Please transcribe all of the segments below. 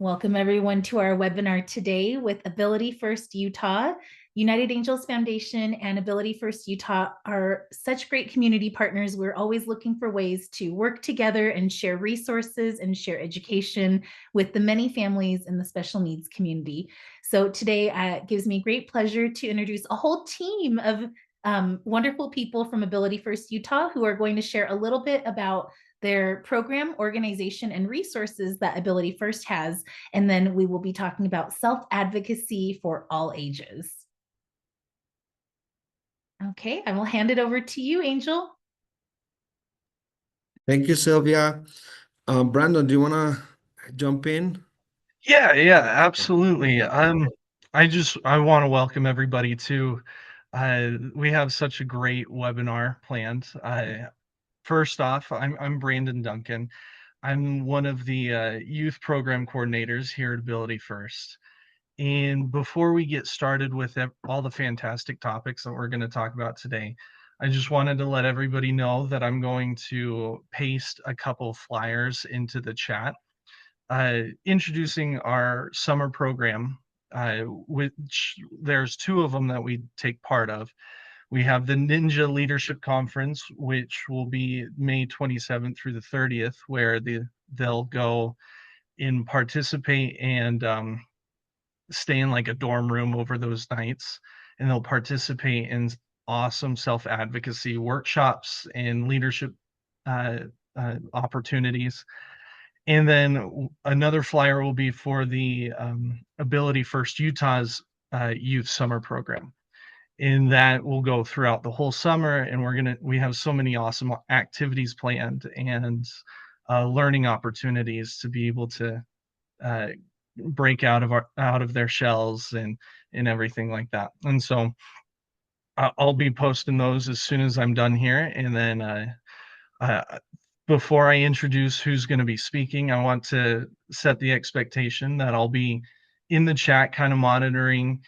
Welcome everyone to our webinar today with Ability First Utah. United Angels Foundation and Ability First Utah are such great community partners. We're always looking for ways to work together and share resources and share education with the many families in the special needs community. So today it gives me great pleasure to introduce a whole team of wonderful people from Ability First Utah who are going to share a little bit about their program, organization, and resources that Ability First has. And then we will be talking about self-advocacy for all ages. Okay, I will hand it over to you, Angel. Thank you, Sylvia. Brandon, do you want to jump in? Yeah, absolutely. I want to welcome everybody to. We have such a great webinar planned. First off, I'm Brandon Duncan. I'm one of the youth program coordinators here at Ability First. And before we get started with all the fantastic topics that we're going to talk about today, I just wanted to let everybody know that I'm going to paste a couple flyers into the chat introducing our summer program, which there's two of them that we take part of. We have the Ninja Leadership Conference, which will be May 27th through the 30th, where they'll go and participate and stay in like a dorm room over those nights, and they'll participate in awesome self-advocacy workshops and leadership opportunities. And then another flyer will be for the Ability First Utah's youth summer program. And that will go throughout the whole summer. And we have so many awesome activities planned and learning opportunities to be able to break out of their shells and everything like that. And so I'll be posting those as soon as I'm done here. And then before I introduce who's going to be speaking, I want to set the expectation that I'll be in the chat kind of monitoring.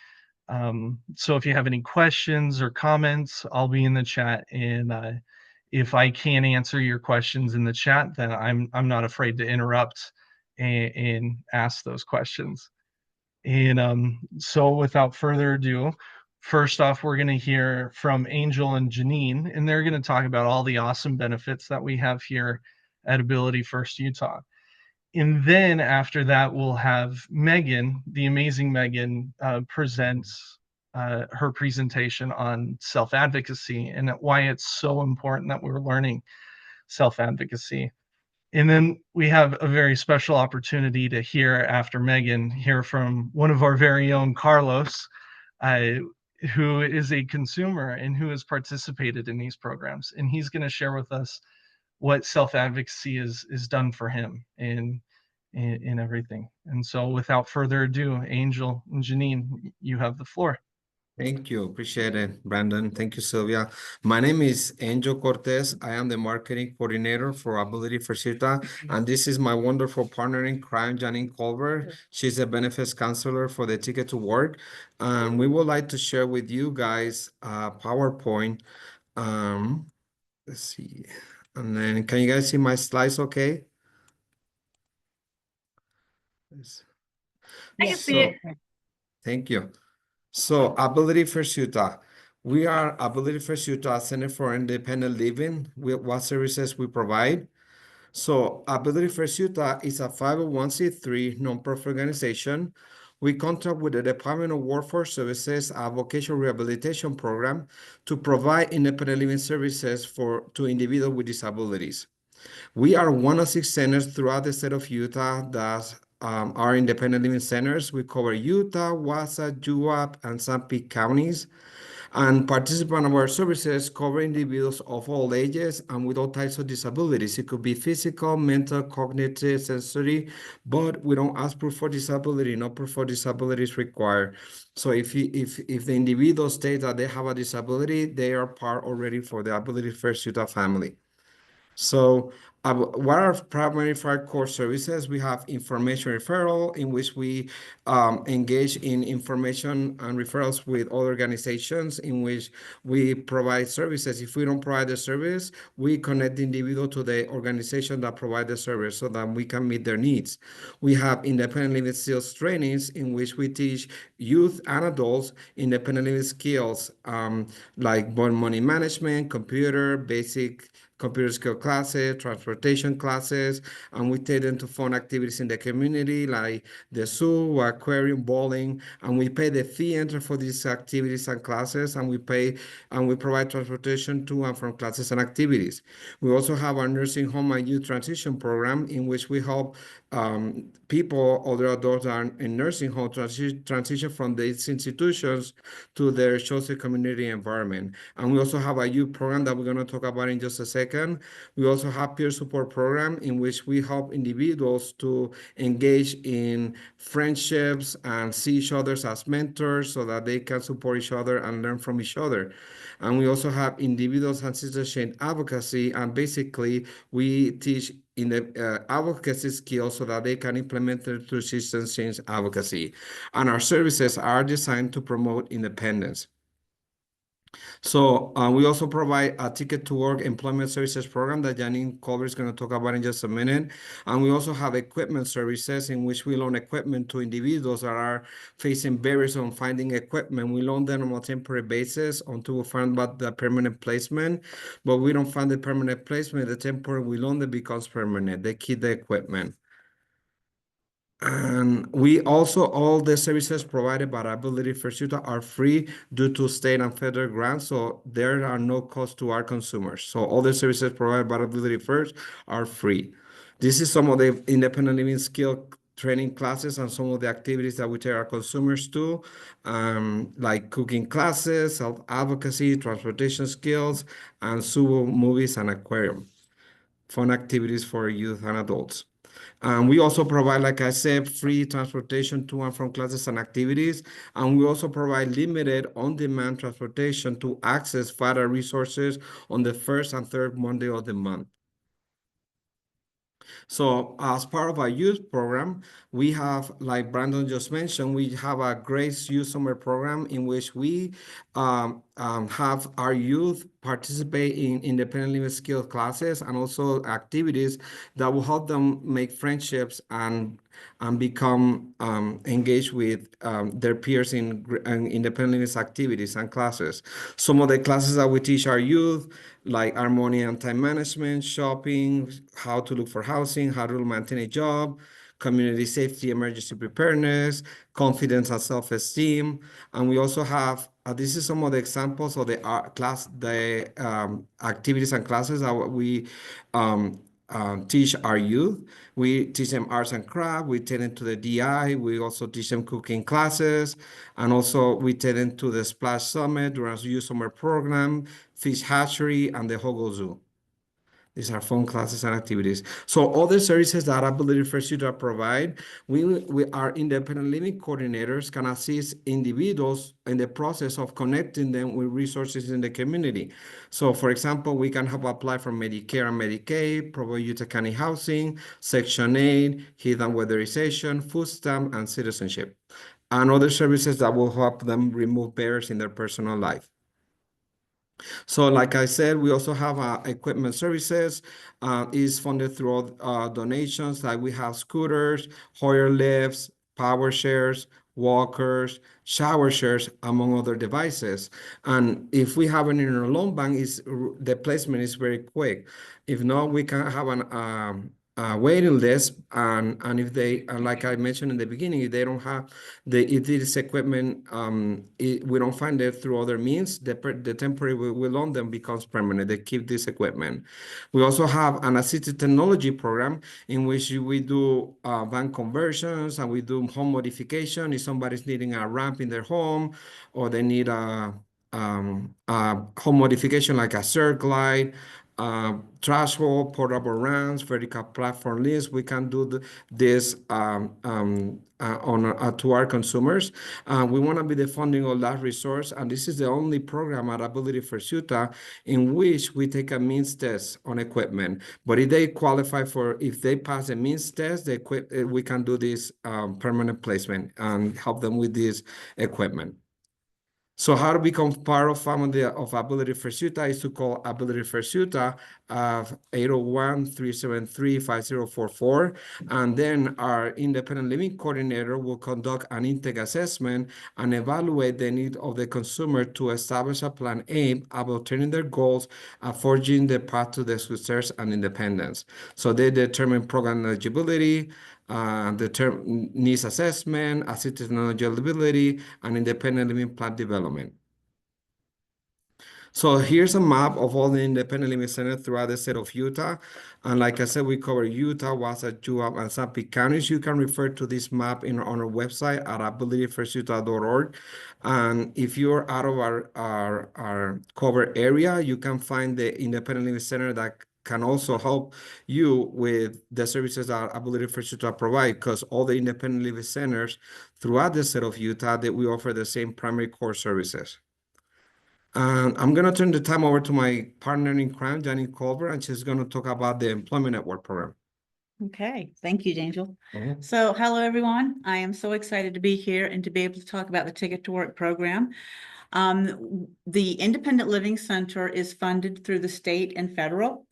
So if you have any questions or comments, I'll be in the chat. And if I can't answer your questions in the chat, then I'm not afraid to interrupt and ask those questions. And so without further ado, first off, we're going to hear from Angel and Janine, and they're going to talk about all the awesome benefits that we have here at Ability First Utah. And then after that, we'll have Megan, the amazing Megan, present her presentation on self-advocacy and why it's so important that we're learning self-advocacy. And then we have a very special opportunity to hear from one of our very own Carlos, who is a consumer and who has participated in these programs. And he's going to share with us what self-advocacy is done for him in everything. And so without further ado, Angel and Janine, you have the floor. Thank you. Appreciate it, Brandon. Thank you, Sylvia. My name is Angel Cortez. I am the marketing coordinator for Ability First Utah, and this is my wonderful partner in crime, Janine Colbert. She's a benefits counselor for the Ticket to Work. And we would like to share with you guys a PowerPoint. Let's see. And then can you guys see my slides okay? I can see it. Thank you. So Ability First Utah. We are Ability First Utah Center for Independent Living. What services we provide. So Ability First Utah is a 501c3 nonprofit organization. We contract with the Department of Workforce Services, a vocational rehabilitation program, to provide independent living services to individuals with disabilities. We are one of 6 centers throughout the state of Utah that are independent living centers. We cover Utah, Wausau, Juab, and St. Pete counties. And participant of our services cover individuals of all ages and with all types of disabilities. It could be physical, mental, cognitive, sensory, but we don't ask proof for disability. No proof for disability is required. So if the individual states that they have a disability, they are part already for the Ability First Utah family. So what are primary five core services? We have information referral, in which we engage in information and referrals with other organizations, in which we provide services. If we don't provide the service, we connect the individual to the organization that provide the service so that we can meet their needs. We have independent living skills trainings, in which we teach youth and adults independent living skills, like money management, basic computer skill classes, transportation classes, and we take them to fun activities in the community like the zoo, aquarium, bowling, and we pay the fee enter for these activities and classes, and we provide transportation to and from classes and activities. We also have our nursing home and youth transition program, in which we help people, older adults are in nursing home, transition from these institutions to their chosen community environment. And we also have a youth program that we're going to talk about in just a second. We also have peer support program, in which we help individuals to engage in friendships and see each other as mentors so that they can support each other and learn from each other. And we also have individuals and citizenship advocacy, and basically we teach in the advocacy skills so that they can implement it through citizenship advocacy. And our services are designed to promote independence. So we also provide a ticket to work employment services program that Janine Colbert is going to talk about in just a minute. And we also have equipment services, in which we loan equipment to individuals that are facing barriers on finding equipment. We loan them on a temporary basis until we find about the permanent placement. But we don't find the permanent placement. The temporary we loan them becomes permanent. They keep the equipment. And we also, all the services provided by Ability First Utah are free due to state and federal grants, so there are no costs to our consumers. So all the services provided by Ability First are free. This is some of the independent living skill training classes and some of the activities that we take our consumers to, like cooking classes, self-advocacy, transportation skills, and zoo, movies, and aquarium. Fun activities for youth and adults. We also provide, like I said, free transportation to and from classes and activities. And we also provide limited on-demand transportation to access vital resources on the first and third Monday of the month. So as part of our youth program, we have, like Brandon just mentioned, we have a great youth summer program, in which we have our youth participate in independent living skill classes and also activities that will help them make friendships and become engaged with their peers in independent living activities and classes. Some of the classes that we teach our youth, like our money and time management, shopping, how to look for housing, how to maintain a job, community safety, emergency preparedness, confidence and self-esteem. And we also have, this is some of the examples of the activities and classes that we teach our youth. We teach them arts and craft. We take them to the DI. We also teach them cooking classes. And also we take them to the Splash Summit, during youth summer program, fish hatchery, and the Hogo Zoo. These are fun classes and activities. So all the services that Ability First Utah provide, we are independent living coordinators can assist individuals in the process of connecting them with resources in the community. So for example, we can help apply for Medicare and Medicaid, provide Utah County housing, Section 8, hidden weatherization, food stamp, and citizenship, and other services that will help them remove barriers in their personal life. So like I said, we also have equipment services, is funded through donations. Like we have scooters, Hoyer lifts, power shares, walkers, shower shares, among other devices. And if we have it in our loan bank, the placement is very quick. If not, we can have a waiting list, and if they, like I mentioned in the beginning, if they don't have if this equipment, we don't find it through other means, the temporary we loan them becomes permanent. They keep this equipment. We also have an assisted technology program, in which we do bank conversions, and we do home modification. If somebody's needing a ramp in their home, or they need a home modification like a circ light, threshold, portable runs, vertical platform lists. We can do this to our consumers. We want to be the funding of last resource, and this is the only program at Ability First Utah in which we take a means test on equipment. But if they qualify if they pass a means test, we can do this permanent placement and help them with this equipment. So how to become part of family of Ability First Utah is to call Ability First Utah 801-373-5044. And then our independent living coordinator will conduct an intake assessment and evaluate the need of the consumer to establish a plan aimed at obtaining their goals and forging the path to their success and independence. So they determine program eligibility, the term needs assessment, assisted technology eligibility, and independent living plan development. So here's a map of all the independent living centers throughout the state of Utah. And like I said, we cover Utah, Wasatch, Juab, and Sanpete counties. You can refer to this map on our website at abilityfirstutah.org. And if you're out of our cover area, you can find the independent living center that can also help you with the services that Ability First Utah provide, because all the independent living centers throughout the state of Utah, that we offer the same primary core services. I'm going to turn the time over to my partner in crime, Jenny Culver, and she's going to talk about the Employment Network program. Okay, thank you, Angel. Mhm. So hello, everyone. I am so excited to be here and to be able to talk about the Ticket to Work program. The Independent Living Center is funded through the state and federal.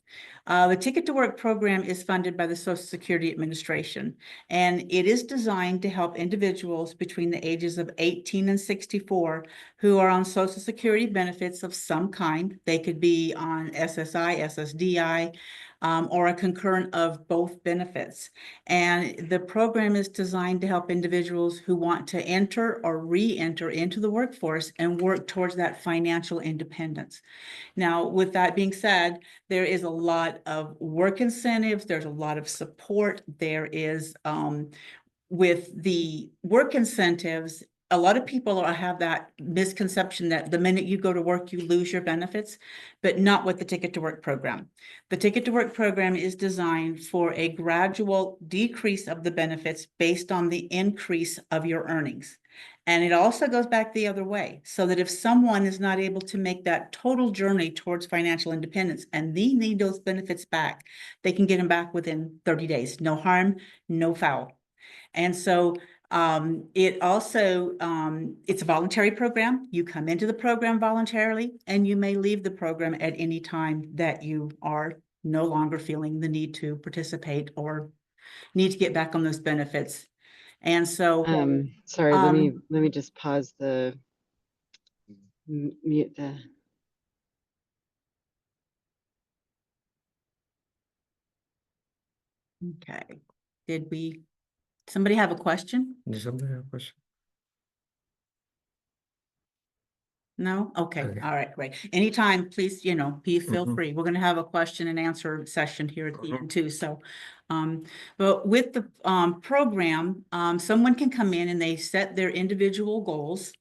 The Ticket to Work program is funded by the Social Security Administration, and it is designed to help individuals between the ages of 18 and 64 who are on Social Security benefits of some kind. They could be on SSI, SSDI, or a concurrent of both benefits. And the program is designed to help individuals who want to enter or re-enter into the workforce and work towards that financial independence. Now, with that being said, there is a lot of work incentives, there's a lot of support, there is, with the work incentives, a lot of people have that misconception that the minute you go to work, you lose your benefits, but not with the Ticket to Work program. The Ticket to Work program is designed for a gradual decrease of the benefits based on the increase of your earnings. And it also goes back the other way, so that if someone is not able to make that total journey towards financial independence and they need those benefits back, they can get them back within 30 days. No harm, no foul. And so it also, it's a voluntary program. You come into the program voluntarily, and you may leave the program at any time that you are no longer feeling the need to participate or need to get back on those benefits. And so, sorry, let me just pause the mute the. okay. Did somebody have a question? Does somebody have a question? No? Okay. Okay. All right, great. Anytime, please, please feel Mhm. free. We're going to have a question and answer session here at the Mhm. end too. So, but with the program, someone can come in and they set their individual goals,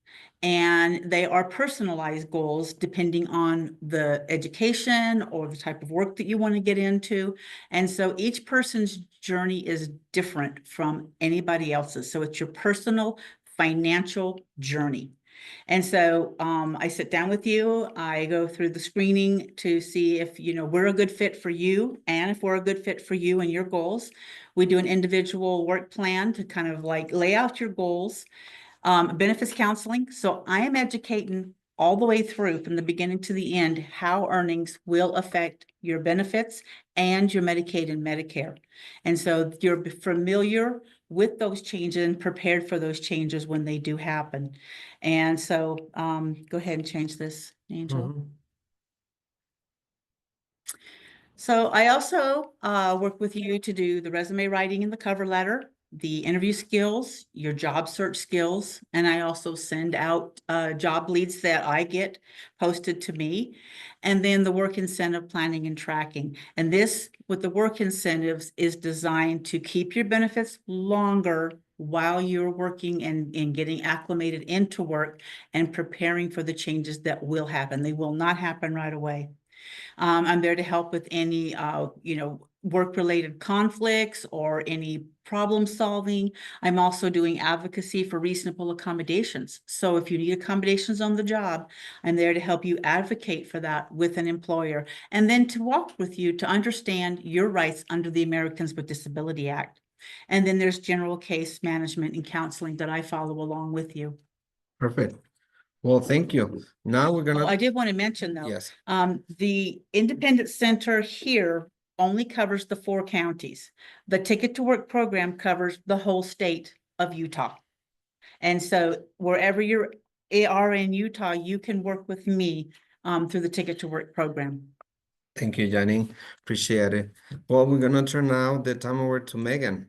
and they are personalized goals depending on the education or the type of work that you want to get into. And so each person's journey is different from anybody else's. So it's your personal financial journey. And so I sit down with you, I go through the screening to see if, we're a good fit for you, and if we're a good fit for you and your goals. We do an individual work plan to kind of like lay out your goals, benefits counseling. So I am educating all the way through from the beginning to the end how earnings will affect your benefits and your Medicaid and Medicare. And so you're familiar with those changes and prepared for those changes when they do happen. And so go ahead and change this, Angel. Mhm. So I also work with you to do the resume writing and the cover letter, the interview skills, your job search skills, and I also send out job leads that I get posted to me, and then the work incentive planning and tracking. And this, with the work incentives, is designed to keep your benefits longer while you're working and getting acclimated into work and preparing for the changes that will happen. They will not happen right away. I'm there to help with any, work-related conflicts or any problem solving. I'm also doing advocacy for reasonable accommodations. So if you need accommodations on the job, I'm there to help you advocate for that with an employer, and then to walk with you to understand your rights under the Americans with Disability Act. And then there's general case management and counseling that I follow along with you. Perfect. Well, thank you. Now we're Oh, gonna, I did want to mention though, yes, the Independent Center here only covers the 4 counties. The Ticket to Work program covers the whole state of Utah. And so wherever you are in Utah, you can work with me through the Ticket to Work program. thank you, Janine. Appreciate it. Well, we're gonna turn now the time over to Megan.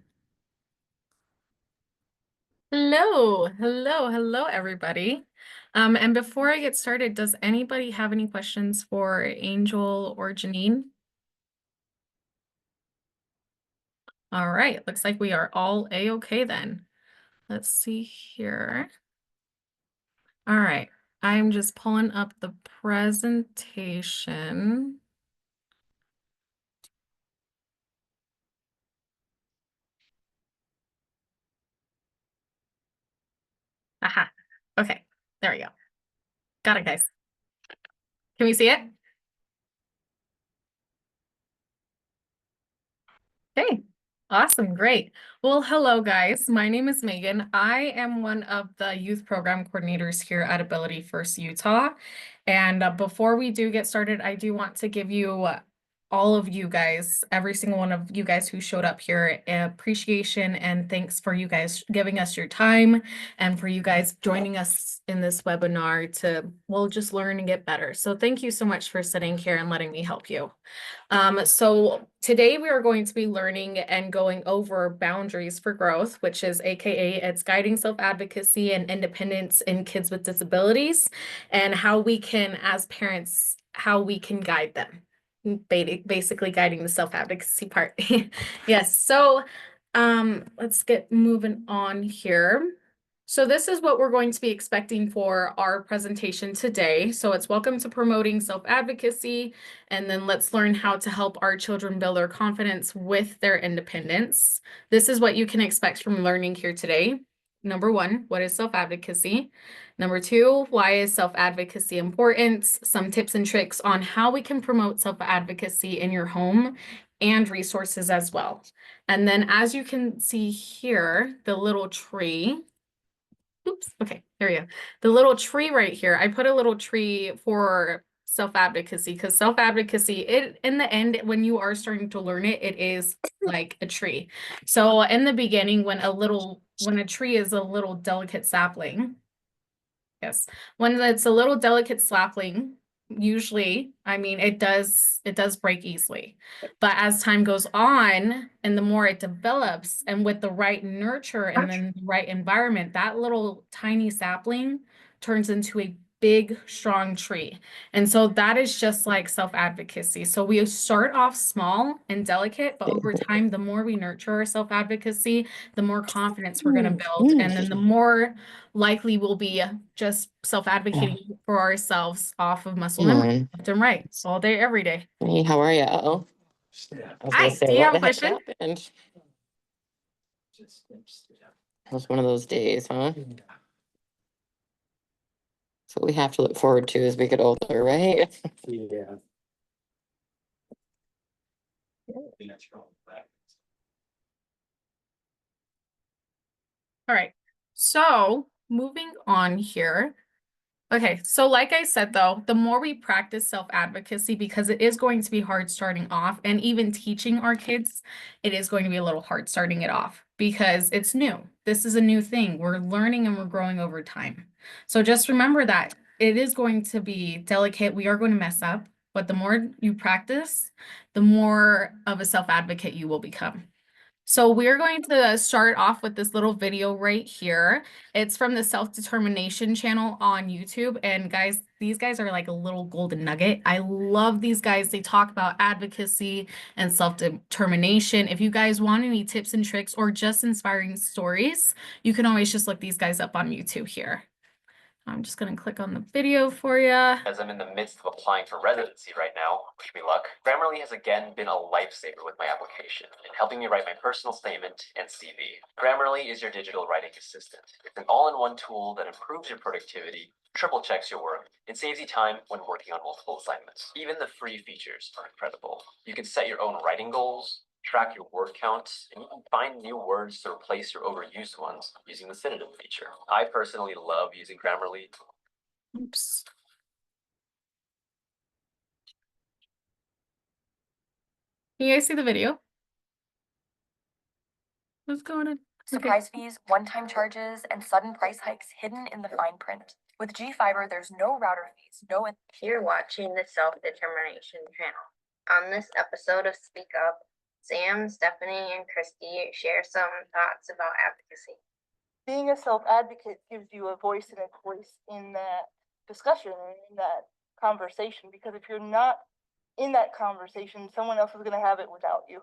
Hello, everybody. And before I get started, does anybody have any questions for Angel or Janine? All right, looks like we are all A-okay then. Let's see here. All right, I'm just pulling up the presentation. Aha, okay, there we go. Got it, guys. Can we see it? Okay, awesome, great. Well, hello guys. My name is Megan. I am one of the youth program coordinators here at Ability First Utah. And before we do get started, I do want to give you all of you guys, every single one of you guys who showed up here, appreciation and thanks for you guys giving us your time and for you guys joining us in this webinar to, well, just learn and get better. So thank you so much for sitting here and letting me help you. So today we are going to be learning and going over boundaries for growth, which is AKA it's guiding self-advocacy and independence in kids with disabilities, and how we can, as parents, how we can guide them. Basically guiding the self-advocacy part. Yes, so let's get moving on here. So this is what we're going to be expecting for our presentation today. So it's welcome to promoting self-advocacy, and then let's learn how to help our children build their confidence with their independence. This is what you can expect from learning here today. Number 1, what is self-advocacy? Number 2, why is self-advocacy important? Some tips and tricks on how we can promote self-advocacy in your home and resources as well. And then as you can see here, the little tree. Oops, okay, there we go. The little tree right here, I put a little tree for self-advocacy because self-advocacy, it in the end, when you are starting to learn it, it is like a tree. So in the beginning, when a tree is a little delicate sapling, yes, when it's a little delicate sapling, usually, I mean, it does break easily. But as time goes on and the more it develops and with the right nurture and then the right environment, that little tiny sapling turns into a big, strong tree. And so that is just like self-advocacy. So we start off small and delicate, but over time, the more we nurture our self-advocacy, the more confidence we're going to build. And then the more likely we'll be just self-advocating for ourselves off of muscle memory, left and right, all day, every day. Hey, how are you? Uh-oh. I was Hi, gonna say, do you what have a the heck question? happened? It was one of those days, huh? That's what we have to look forward to as we get older, right? Yeah. All right, so moving on here. Okay, so like I said, though, the more we practice self-advocacy, because it is going to be hard starting off, and even teaching our kids, it is going to be a little hard starting it off because it's new. This is a new thing. We're learning and we're growing over time. So just remember that it is going to be delicate. We are going to mess up, but the more you practice, the more of a self-advocate you will become. So we're going to start off with this little video right here. It's from the Self-Determination channel on YouTube. And guys, these guys are like a little golden nugget. I love these guys. They talk about advocacy and self-determination. If you guys want any tips and tricks or just inspiring stories, you can always just look these guys up on YouTube here. I'm just going to click on the video for you. As I'm in the midst of applying for residency right now, wish me luck, Grammarly has again been a lifesaver with my application and helping me write my personal statement and CV. Grammarly is your digital writing assistant. It's an all-in-one tool that improves your productivity, triple checks your work, and saves you time when working on multiple assignments. Even the free features are incredible. You can set your own writing goals, track your word counts, and even find new words to replace your overused ones using the synonym feature. I personally love using Grammarly. Oops. Can you guys see the video? What's going on? Surprise fees, one-time charges, and sudden price hikes hidden in the fine print. With G-Fiber, there's no router fees, no. You're watching the Self-Determination channel. On this episode of Speak Up, Sam, Stephanie, and Christy share some thoughts about advocacy. Being a self-advocate gives you a voice in that discussion and in that conversation, because if you're not in that conversation, someone else is going to have it without you.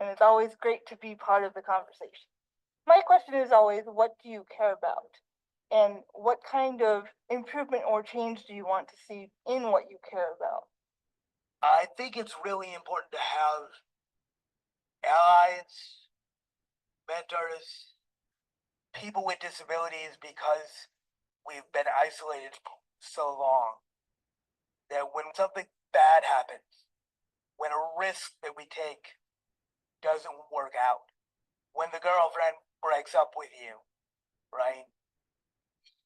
And it's always great to be part of the conversation. My question is always, what do you care about? And what kind of improvement or change do you want to see in what you care about? I think it's really important to have allies, mentors, people with disabilities, because we've been isolated so long that when something bad happens, when a risk that we take doesn't work out, when the girlfriend breaks up with you, right,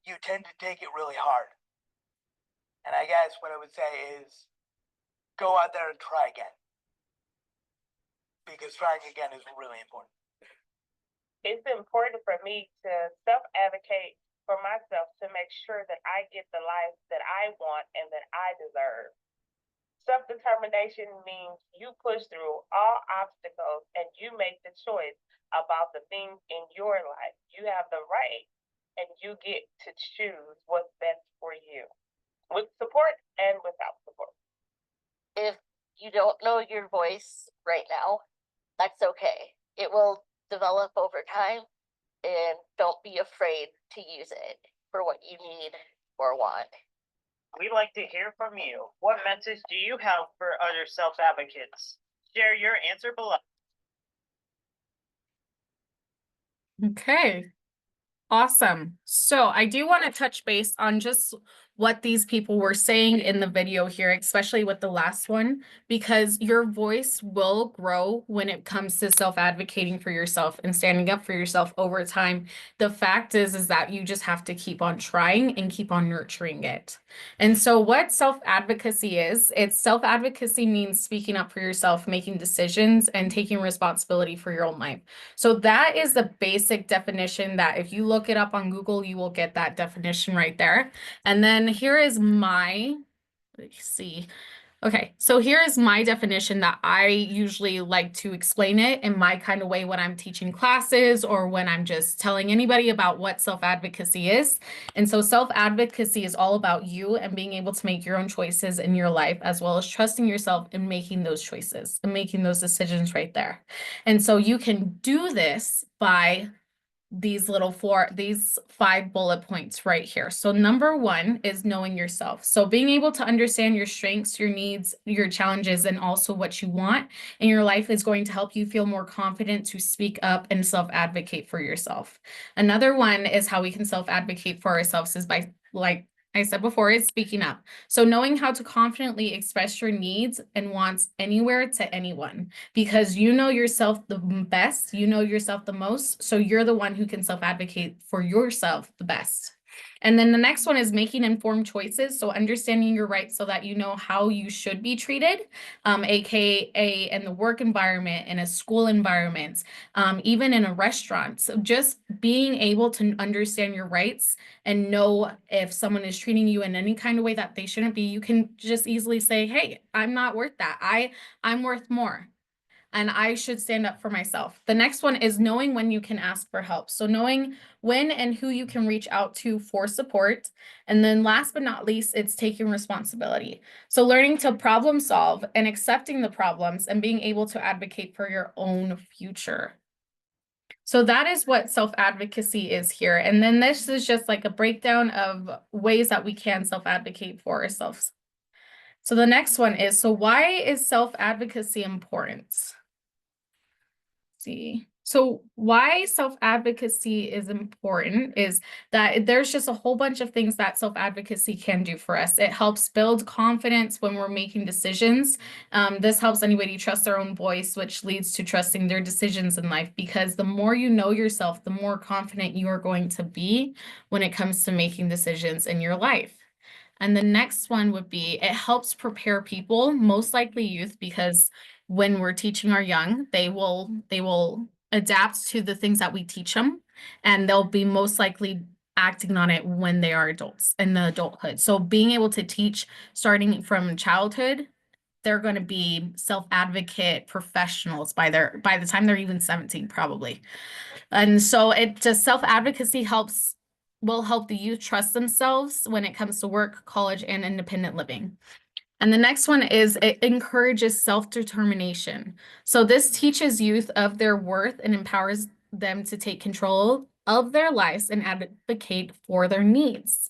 you tend to take it really hard. And I guess what I would say is go out there and try again, because trying again is really important. It's important for me to self-advocate for myself to make sure that I get the life that I want and that I deserve. Self-determination means you push through all obstacles and you make the choice about the things in your life. You have the right and you get to choose what's best for you, with support and without support. If you don't know your voice right now, that's okay. It will develop over time, and don't be afraid to use it for what you need or want. We'd like to hear from you. What message do you have for other self-advocates? Share your answer below. Okay. Awesome. So I do want to touch base on just what these people were saying in the video here, especially with the last one, because your voice will grow when it comes to self-advocating for yourself and standing up for yourself over time. The fact is that you just have to keep on trying and keep on nurturing it. And so what self-advocacy is, self-advocacy means speaking up for yourself, making decisions, and taking responsibility for your own life. So that is the basic definition that if you look it up on Google, you will get that definition right there. And then here is my, let's see. Okay, so here is my definition that I usually like to explain it in my kind of way when I'm teaching classes or when I'm just telling anybody about what self-advocacy is. And so self-advocacy is all about you and being able to make your own choices in your life, as well as trusting yourself in making those choices and making those decisions right there. And so you can do this by these 5 bullet points right here. So number 1 is knowing yourself. So being able to understand your strengths, your needs, your challenges, and also what you want in your life is going to help you feel more confident to speak up and self-advocate for yourself. Another one is how we can self-advocate for ourselves is by, like I said before, is speaking up. So knowing how to confidently express your needs and wants anywhere to anyone, because you know yourself the best, you know yourself the most, so you're the one who can self-advocate for yourself the best. And then the next one is making informed choices. So understanding your rights so that you know how you should be treated, AKA in the work environment, in a school environment, even in a restaurant. So just being able to understand your rights and know if someone is treating you in any kind of way that they shouldn't be, you can just easily say, hey, I'm not worth that. I'm worth more. And I should stand up for myself. The next one is knowing when you can ask for help. So knowing when and who you can reach out to for support. And then last but not least, it's taking responsibility. So learning to problem solve and accepting the problems and being able to advocate for your own future. So that is what self-advocacy is here. And then this is just like a breakdown of ways that we can self-advocate for ourselves. So the next one is, so why is self-advocacy important? Let's see. So why self-advocacy is important is that there's just a whole bunch of things that self-advocacy can do for us. It helps build confidence when we're making decisions. This helps anybody trust their own voice, which leads to trusting their decisions in life, because the more you know yourself, the more confident you are going to be when it comes to making decisions in your life. And the next one would be, it helps prepare people, most likely youth, because when we're teaching our young, they will adapt to the things that we teach them, and they'll be most likely acting on it when they are adults in the adulthood. So being able to teach starting from childhood, they're going to be self-advocate professionals by the time they're even 17, probably. And so it just self-advocacy will help the youth trust themselves when it comes to work, college, and independent living. And the next one is it encourages self-determination. So this teaches youth of their worth and empowers them to take control of their lives and advocate for their needs.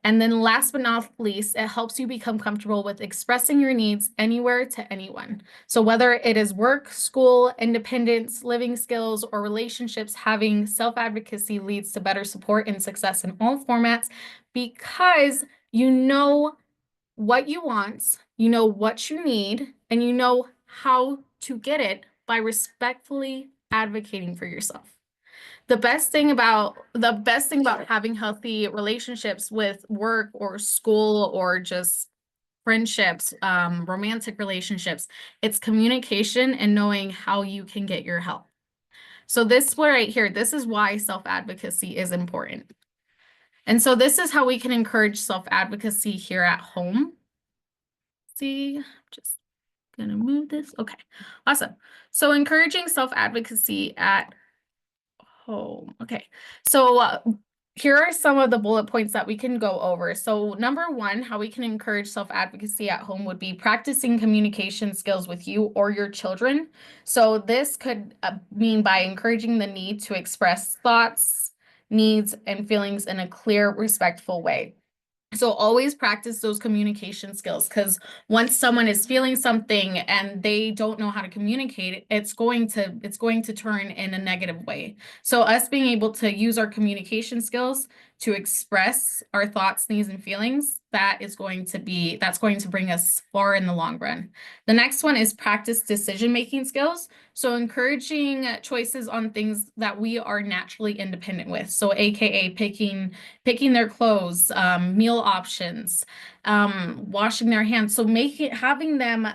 And then last but not least, it helps you become comfortable with expressing your needs anywhere to anyone. So whether it is work, school, independence, living skills, or relationships, having self-advocacy leads to better support and success in all formats, because you know what you want, you know what you need, and you know how to get it by respectfully advocating for yourself. The best thing about having healthy relationships with work or school or just friendships, romantic relationships, it's communication and knowing how you can get your help. So this one right here, this is why self-advocacy is important. And so this is how we can encourage self-advocacy here at home. See, I'm just gonna move this. Okay, awesome. So encouraging self-advocacy at home. Okay, so here are some of the bullet points that we can go over. So number one, how we can encourage self-advocacy at home would be practicing communication skills with you or your children. So this could mean by encouraging the need to express thoughts, needs, and feelings in a clear, respectful way. So always practice those communication skills, because once someone is feeling something and they don't know how to communicate, it's going to turn in a negative way. So us being able to use our communication skills to express our thoughts, needs, and feelings, that's going to bring us far in the long run. The next one is practice decision-making skills. So encouraging choices on things that we are naturally independent with. So AKA picking their clothes, meal options, washing their hands. So having them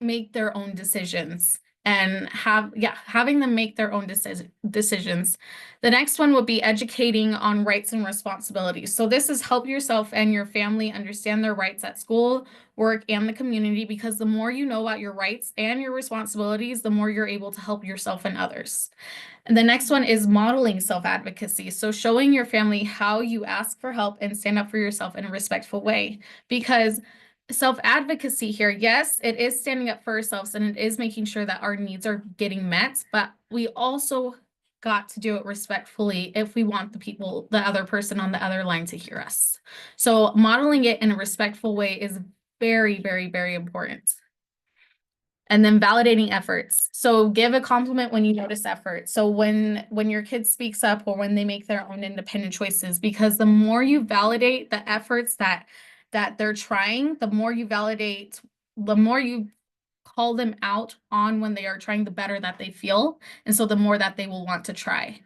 make their own decisions and having them make their own decisions. The next one would be educating on rights and responsibilities. So this is help yourself and your family understand their rights at school, work, and the community, because the more you know about your rights and your responsibilities, the more you're able to help yourself and others. And the next one is modeling self-advocacy. So showing your family how you ask for help and stand up for yourself in a respectful way, because self-advocacy here, yes, it is standing up for ourselves and it is making sure that our needs are getting met, but we also got to do it respectfully if we want the other person on the other line to hear us. So modeling it in a respectful way is very, very, very important. And then validating efforts. So give a compliment when you notice effort. So when your kid speaks up or when they make their own independent choices, because the more you validate the efforts that they're trying, the more you call them out on when they are trying, the better that they feel. And so the more that they will want to try.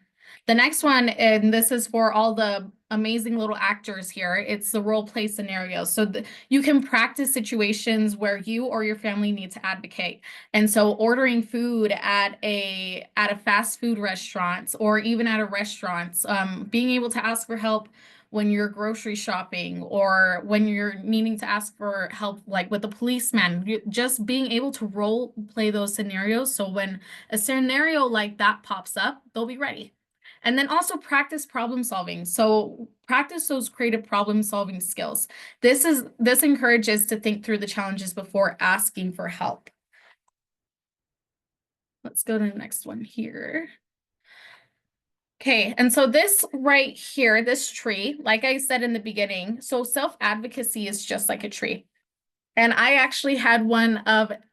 The next one, and this is for all the amazing little actors here, it's the role play scenario. So you can practice situations where you or your family need to advocate. And so ordering food at a fast food restaurant or even at a restaurant, being able to ask for help when you're grocery shopping or when you're needing to ask for help, like with a policeman, just being able to role play those scenarios. So when a scenario like that pops up, they'll be ready. And then also practice problem solving. So practice those creative problem solving skills. This encourages to think through the challenges before asking for help. Let's go to the next one here. Okay, and so this right here, this tree, like I said in the beginning, so self-advocacy is just like a tree. And I actually had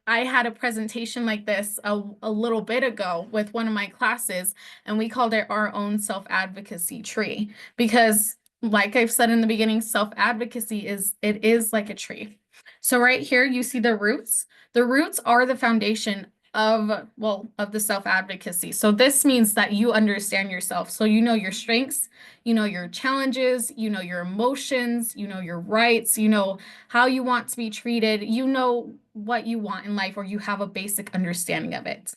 I had a presentation like this a little bit ago with one of my classes, and we called it our own self-advocacy tree. Because like I've said in the beginning, self-advocacy it is like a tree. So right here, you see the roots. The roots are the foundation of, well, of the self-advocacy. So this means that you understand yourself. So you know your strengths, you know your challenges, you know your emotions, you know your rights, you know how you want to be treated, you know what you want in life, or you have a basic understanding of it.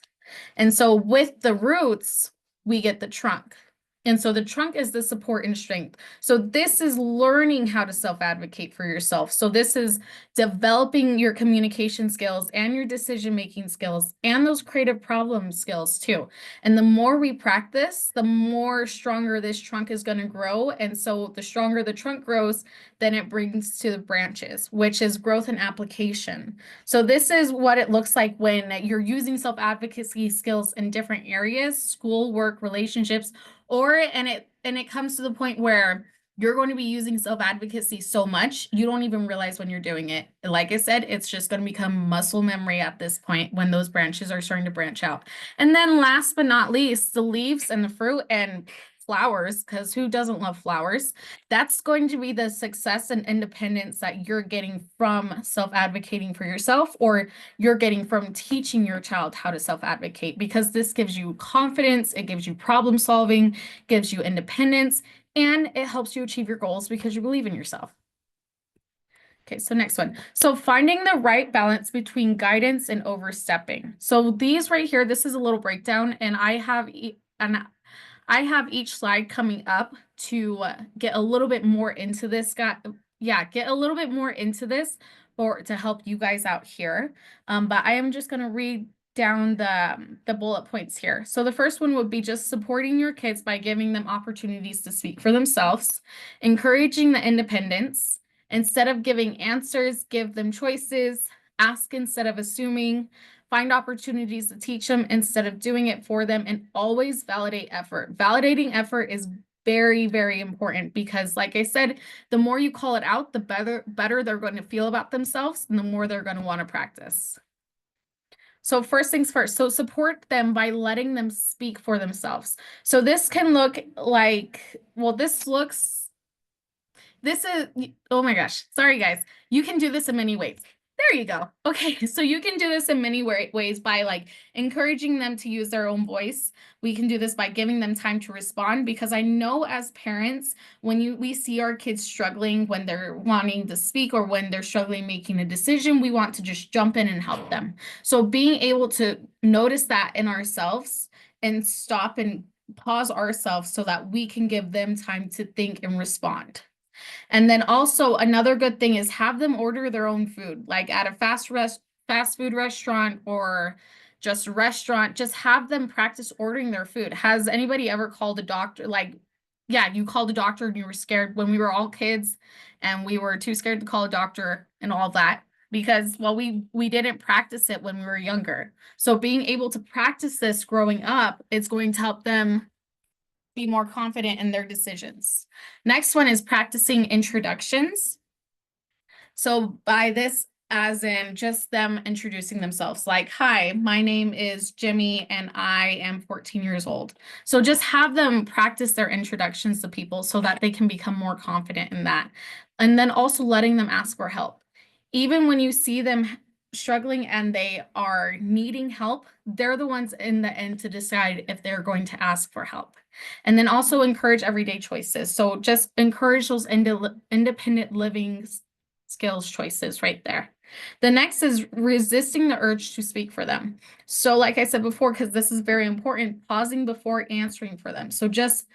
And so with the roots, we get the trunk. And so the trunk is the support and strength. So this is learning how to self-advocate for yourself. So this is developing your communication skills and your decision-making skills and those creative problem skills too. And the more we practice, the more stronger this trunk is going to grow. And so the stronger the trunk grows, then it brings to the branches, which is growth and application. So this is what it looks like when you're using self-advocacy skills in different areas, school, work, relationships, and it comes to the point where you're going to be using self-advocacy so much, you don't even realize when you're doing it. Like I said, it's just going to become muscle memory at this point when those branches are starting to branch out. And then last but not least, the leaves and the fruit and flowers, because who doesn't love flowers? That's going to be the success and independence that you're getting from self-advocating for yourself, or you're getting from teaching your child how to self-advocate, because this gives you confidence, it gives you problem solving, gives you independence, and it helps you achieve your goals because you believe in yourself. Okay, so next one. So finding the right balance between guidance and overstepping. So these right here, this is a little breakdown, and I have each slide coming up to get a little bit more into this, get a little bit more into this to help you guys out here. But I am just going to read down the bullet points here. So the first one would be just supporting your kids by giving them opportunities to speak for themselves, encouraging the independence. Instead of giving answers, give them choices, ask instead of assuming, find opportunities to teach them instead of doing it for them, and always validate effort. Validating effort is very, very important because, like I said, the more you call it out, the better they're going to feel about themselves and the more they're going to want to practice. So first things first, so support them by letting them speak for themselves. So this can look like, well, this is, oh my gosh, sorry guys. You can do this in many ways. There you go. Okay, so you can do this in many ways by like encouraging them to use their own voice. We can do this by giving them time to respond, because I know as parents, when we see our kids struggling when they're wanting to speak or when they're struggling making a decision, we want to just jump in and help them. So being able to notice that in ourselves and stop and pause ourselves so that we can give them time to think and respond. And then also another good thing is have them order their own food, like at a fast food restaurant or just a restaurant. Just have them practice ordering their food. Has anybody ever called a doctor? Like, yeah, you called a doctor and you were scared when we were all kids and we were too scared to call a doctor and all that because, well, we didn't practice it when we were younger. So being able to practice this growing up, it's going to help them be more confident in their decisions. Next one is practicing introductions. So by this, as in just them introducing themselves, like, hi, my name is Jimmy and I am 14 years old. So just have them practice their introductions to people so that they can become more confident in that. And then also letting them ask for help. Even when you see them struggling and they are needing help, they're the ones in the end to decide if they're going to ask for help. And then also encourage everyday choices. So just encourage those independent living skills choices right there. The next is resisting the urge to speak for them. So like I said before, because this is very important, pausing before answering for them. So just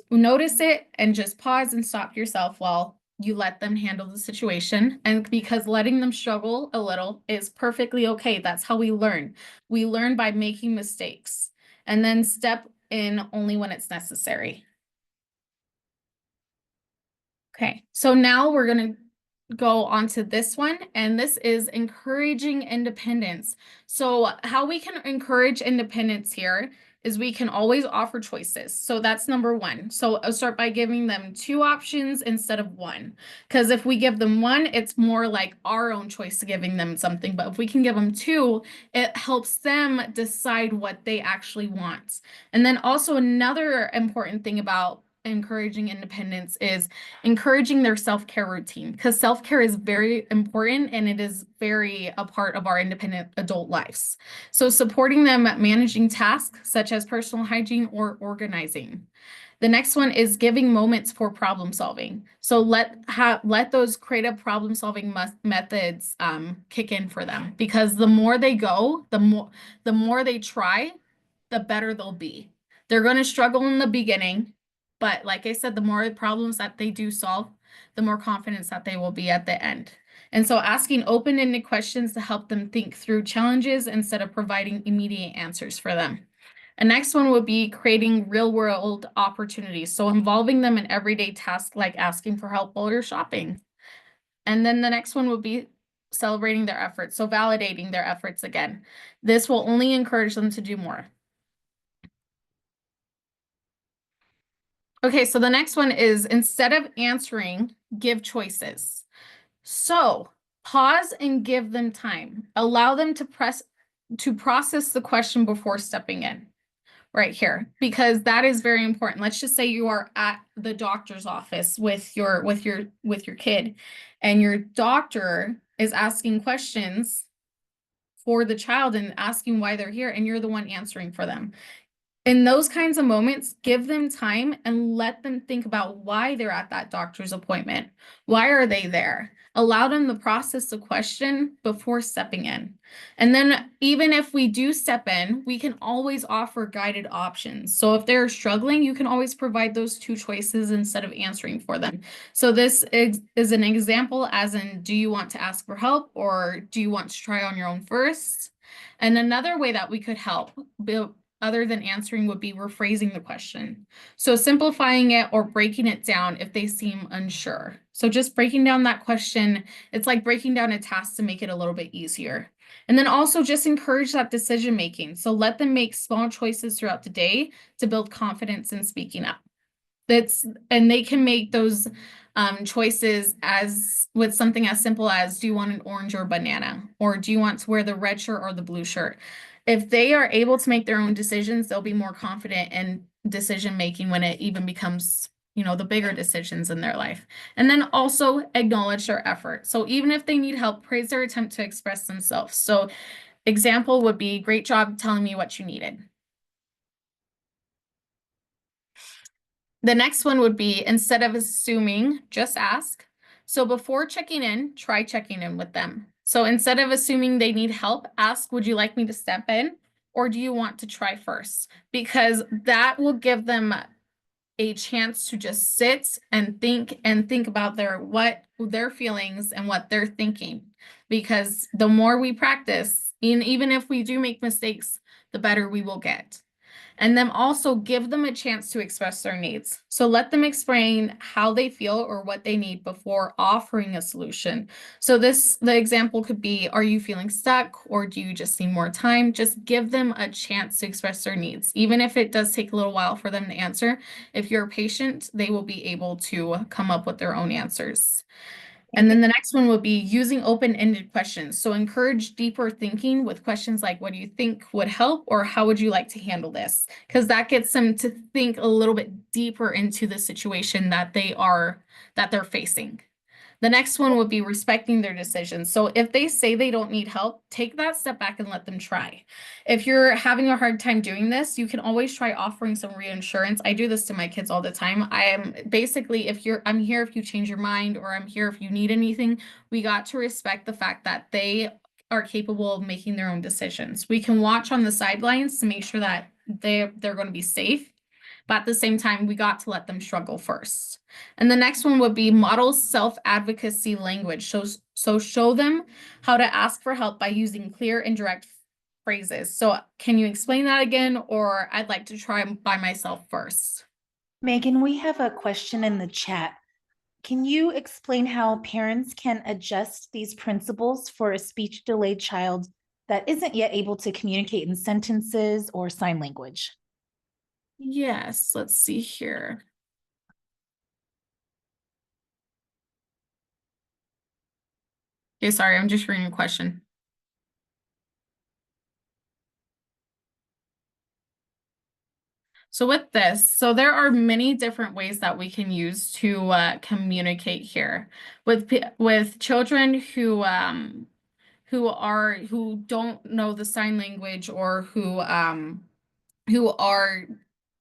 notice it and just pause and stop yourself while you let them handle the situation. And because letting them struggle a little is perfectly okay. That's how we learn. We learn by making mistakes and then step in only when it's necessary. Okay, so now we're going to go on to this one, and this is encouraging independence. So how we can encourage independence here is we can always offer choices. So that's number one. So I'll start by giving them 2 options instead of 1. Because if we give them 1, it's more like our own choice to giving them something. But if we can give them 2, it helps them decide what they actually want. And then also another important thing about encouraging independence is encouraging their self-care routine, because self-care is very important and it is very a part of our independent adult lives. So supporting them at managing tasks such as personal hygiene or organizing. The next one is giving moments for problem solving. So let those creative problem solving methods kick in for them, because the more they go, the more they try, the better they'll be. They're going to struggle in the beginning, but like I said, the more problems that they do solve, the more confidence that they will be at the end. And so asking open-ended questions to help them think through challenges instead of providing immediate answers for them. A next one would be creating real-world opportunities. So involving them in everyday tasks like asking for help while you're shopping. And then the next one would be celebrating their efforts. So validating their efforts again. This will only encourage them to do more. Okay, so the next one is instead of answering, give choices. So pause and give them time. Allow them to process the question before stepping in. Right here, because that is very important. Let's just say you are at the doctor's office with your kid, and your doctor is asking questions for the child and asking why they're here, and you're the one answering for them. In those kinds of moments, give them time and let them think about why they're at that doctor's appointment. Why are they there? Allow them to process the question before stepping in. And then even if we do step in, we can always offer guided options. So if they're struggling, you can always provide those 2 choices instead of answering for them. So this is an example, as in, do you want to ask for help or do you want to try on your own first? And another way that we could help other than answering would be rephrasing the question. So simplifying it or breaking it down if they seem unsure. So just breaking down that question, it's like breaking down a task to make it a little bit easier. And then also just encourage that decision making. So let them make small choices throughout the day to build confidence in speaking up. And they can make those choices as with something as simple as, do you want an orange or banana? Or do you want to wear the red shirt or the blue shirt? If they are able to make their own decisions, they'll be more confident in decision making when it even becomes, the bigger decisions in their life. And then also acknowledge their effort. So even if they need help, praise their attempt to express themselves. So example would be, great job telling me what you needed. The next one would be, instead of assuming, just ask. So before checking in, try checking in with them. So instead of assuming they need help, ask, would you like me to step in? Or do you want to try first? Because that will give them a chance to just sit and think about their feelings and what they're thinking. Because the more we practice, even if we do make mistakes, the better we will get. And then also give them a chance to express their needs. So let them explain how they feel or what they need before offering a solution. So the example could be, are you feeling stuck or do you just need more time? Just give them a chance to express their needs. Even if it does take a little while for them to answer, if you're patient, they will be able to come up with their own answers. And then the next one would be using open-ended questions. So encourage deeper thinking with questions like, what do you think would help? Or how would you like to handle this? Because that gets them to think a little bit deeper into the situation that they're facing. The next one would be respecting their decisions. So if they say they don't need help, take that step back and let them try. If you're having a hard time doing this, you can always try offering some reassurance. I do this to my kids all the time. I am basically, I'm here if you change your mind, or I'm here if you need anything. We got to respect the fact that they are capable of making their own decisions. We can watch on the sidelines to make sure that they're going to be safe. But at the same time, we got to let them struggle first. And the next one would be model self-advocacy language. So show them how to ask for help by using clear and direct phrases. So can you explain that again? Or I'd like to try by myself first. Megan, we have a question in the chat. Can you explain how parents can adjust these principles for a speech delayed child that isn't yet able to communicate in sentences or sign language? Yes, let's see here. Okay, sorry, I'm just reading a question. So with this, so there are many different ways that we can use to communicate here with children who don't know the sign language, or who are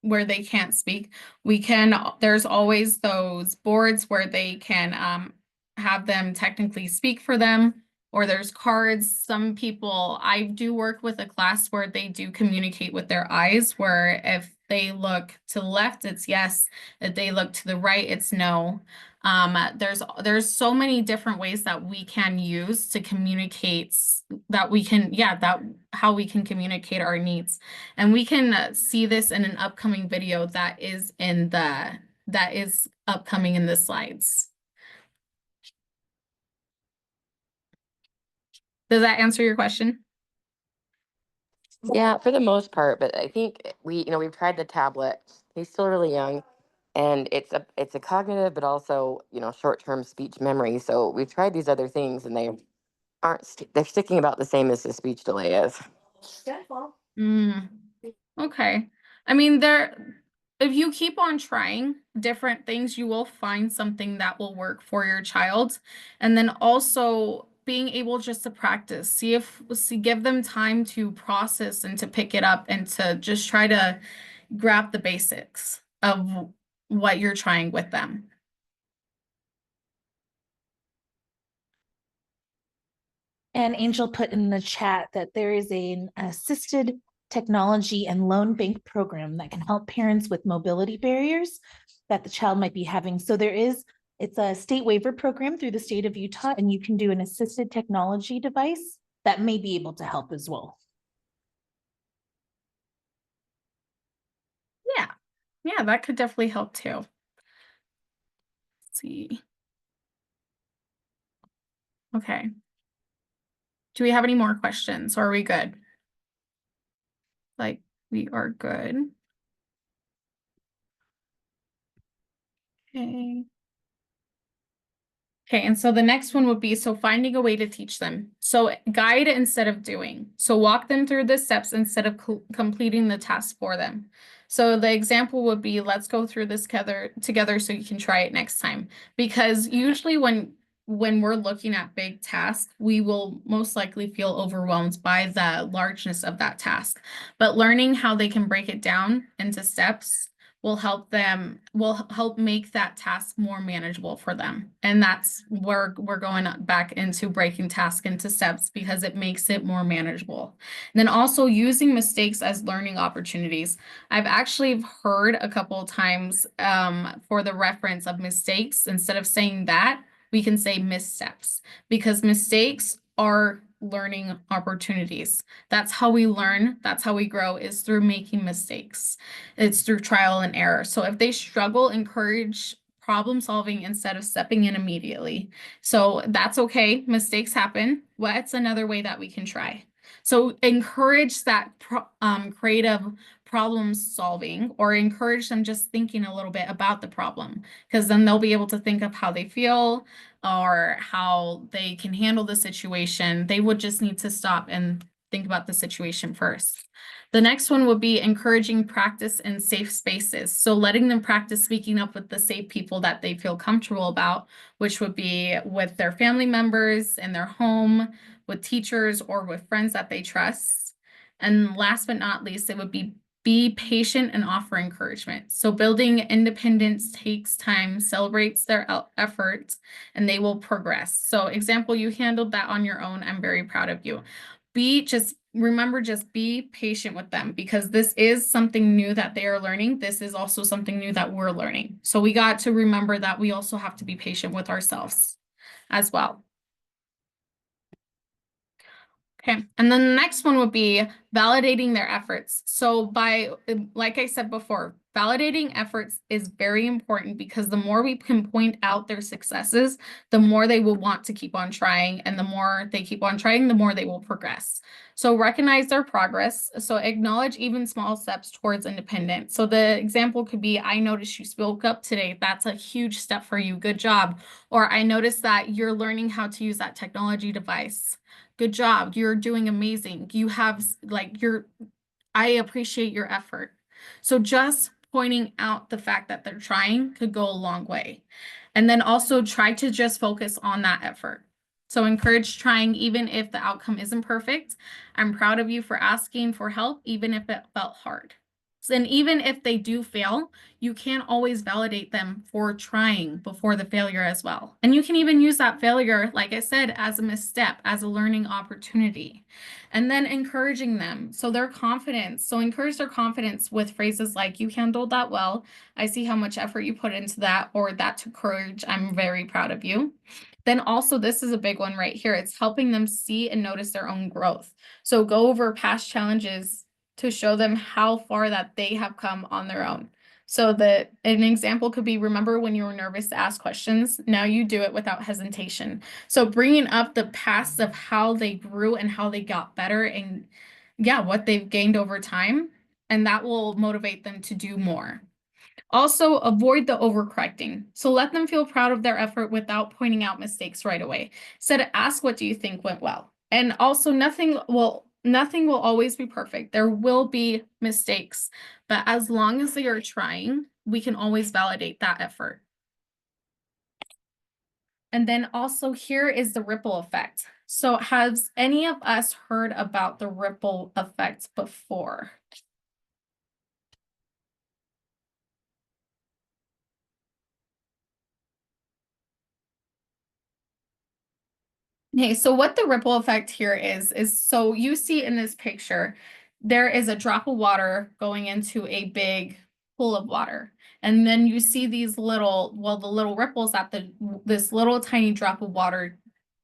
where they can't speak. There's always those boards where they can have them technically speak for them, or there's cards. Some people, I do work with a class where they do communicate with their eyes, where if they look to the left, it's yes. If they look to the right, it's no. There's so many different ways that we can use to communicate, how we can communicate our needs. And we can see this in an upcoming video that is upcoming in the slides. Does that answer your question? Yeah, for the most part, but I think we've tried the tablet. He's still really young, and it's a cognitive, but also, short-term speech memory. So we've tried these other things, and they're sticking about the same as the speech delay is. Mm, okay. I mean, if you keep on trying different things, you will find something that will work for your child. And then also being able just to practice, give them time to process and to pick it up, and to just try to grab the basics of what you're trying with them. And Angel put in the chat that there is an assisted technology and loan bank program that can help parents with mobility barriers that the child might be having. So it's a state waiver program through the state of Utah, and you can do an assisted technology device that may be able to help as well. Yeah, that could definitely help too. Let's see. Okay. Do we have any more questions, or are we good? Like, we are good. Okay. Okay, and so the next one would be, so finding a way to teach them. So guide instead of doing. So walk them through the steps instead of completing the task for them. So the example would be, let's go through this together so you can try it next time. Because usually when we're looking at big tasks, we will most likely feel overwhelmed by the largeness of that task. But learning how they can break it down into steps will help make that task more manageable for them. And that's where we're going back into breaking tasks into steps, because it makes it more manageable. And then also using mistakes as learning opportunities. I've actually heard a couple of times for the reference of mistakes, instead of saying that, we can say missteps, because mistakes are learning opportunities. That's how we learn. That's how we grow, is through making mistakes. It's through trial and error. So if they struggle, encourage problem solving instead of stepping in immediately. So that's okay. Mistakes happen. What's another way that we can try? So encourage that creative problem solving, or encourage them just thinking a little bit about the problem, because then they'll be able to think of how they feel or how they can handle the situation. They would just need to stop and think about the situation first. The next one would be encouraging practice in safe spaces. So letting them practice speaking up with the safe people that they feel comfortable about, which would be with their family members, in their home, with teachers, or with friends that they trust. And last but not least, it would be patient and offer encouragement. So building independence takes time, celebrates their efforts, and they will progress. So example, you handled that on your own. I'm very proud of you. Remember, just be patient with them, because this is something new that they are learning. This is also something new that we're learning. So we got to remember that we also have to be patient with ourselves as well. Okay, and then the next one would be validating their efforts. So like I said before, Validating efforts is very important because the more we can point out their successes, the more they will want to keep on trying. And the more they keep on trying, the more they will progress. So recognize their progress. So acknowledge even small steps towards independence. So the example could be, I noticed you spoke up today. That's a huge step for you. Good job. Or I noticed that you're learning how to use that technology device. Good job. You're doing amazing. You have I appreciate your effort. So just pointing out the fact that they're trying could go a long way. And then also try to just focus on that effort. So encourage trying even if the outcome isn't perfect. I'm proud of you for asking for help, even if it felt hard. And even if they do fail, you can always validate them for trying before the failure as well. And you can even use that failure, like I said, as a misstep, as a learning opportunity. And then encouraging them. So their confidence. So encourage their confidence with phrases like, you handled that well. I see how much effort you put into that, or that took courage. I'm very proud of you. Then also, this is a big one right here. It's helping them see and notice their own growth. So go over past challenges to show them how far that they have come on their own. So an example could be, remember when you were nervous to ask questions? Now you do it without hesitation. So bringing up the past of how they grew and how they got better and what they've gained over time, and that will motivate them to do more. Also, avoid the overcorrecting. So let them feel proud of their effort without pointing out mistakes right away. Instead, ask, what do you think went well? And also, nothing will always be perfect. There will be mistakes, but as long as they are trying, we can always validate that effort. And then also here is the ripple effect. So has any of us heard about the ripple effect before? Okay, so what the ripple effect here is so you see in this picture, there is a drop of water going into a big pool of water. And then you see these the little ripples that this little tiny drop of water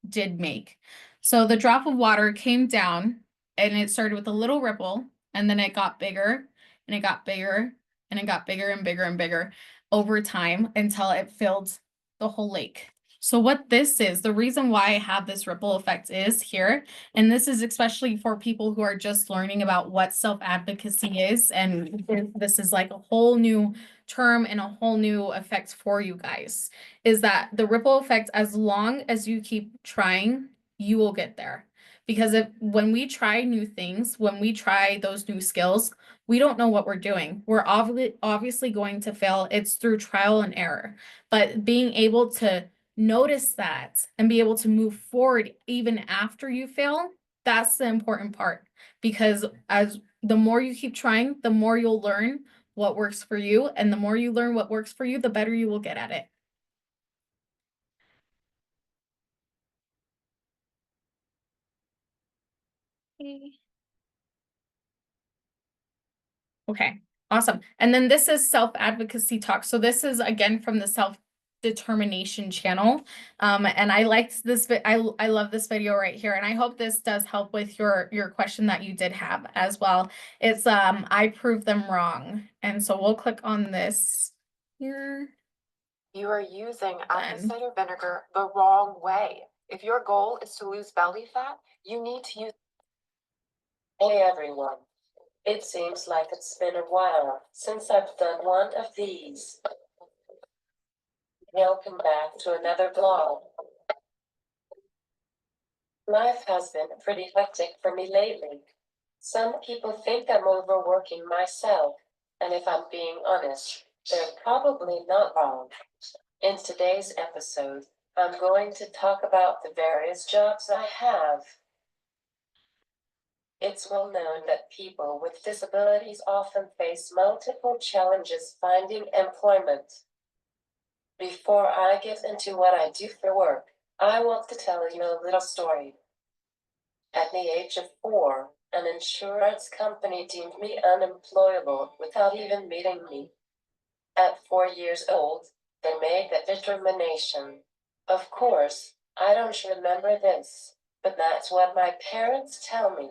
did make. So the drop of water came down and it started with a little ripple, and then it got bigger and it got bigger and it got bigger and bigger and bigger over time until it filled the whole lake. So what this is, the reason why I have this ripple effect is here, and this is especially for people who are just learning about what self-advocacy is, and this is like a whole new term and a whole new effect for you guys, is that the ripple effect, as long as you keep trying, you will get there. Because when we try new things, when we try those new skills, we don't know what we're doing. We're obviously going to fail. It's through trial and error. But being able to notice that and be able to move forward even after you fail, that's the important part. Because as the more you keep trying, the more you'll learn what works for you. And the more you learn what works for you, the better you will get at it. Okay, awesome. And then this is self-advocacy talk. So this is again from the self-determination channel. And I liked this, I love this video right here. And I hope this does help with your question that you did have as well. It's I proved them wrong. And so we'll click on this here. You are using apple cider vinegar the wrong way. If your goal is to lose belly fat, you need to use. Hey everyone. It seems like it's been a while since I've done one of these. Welcome back to another vlog. Life has been pretty hectic for me lately. Some people think I'm overworking myself, and if I'm being honest, they're probably not wrong. In today's episode, I'm going to talk about the various jobs I have. It's well known that people with disabilities often face multiple challenges finding employment. Before I get into what I do for work, I want to tell you a little story. At the age of 4, an insurance company deemed me unemployable without even meeting me. At 4 years old, they made that determination. Of course, I don't remember this, but that's what my parents tell me.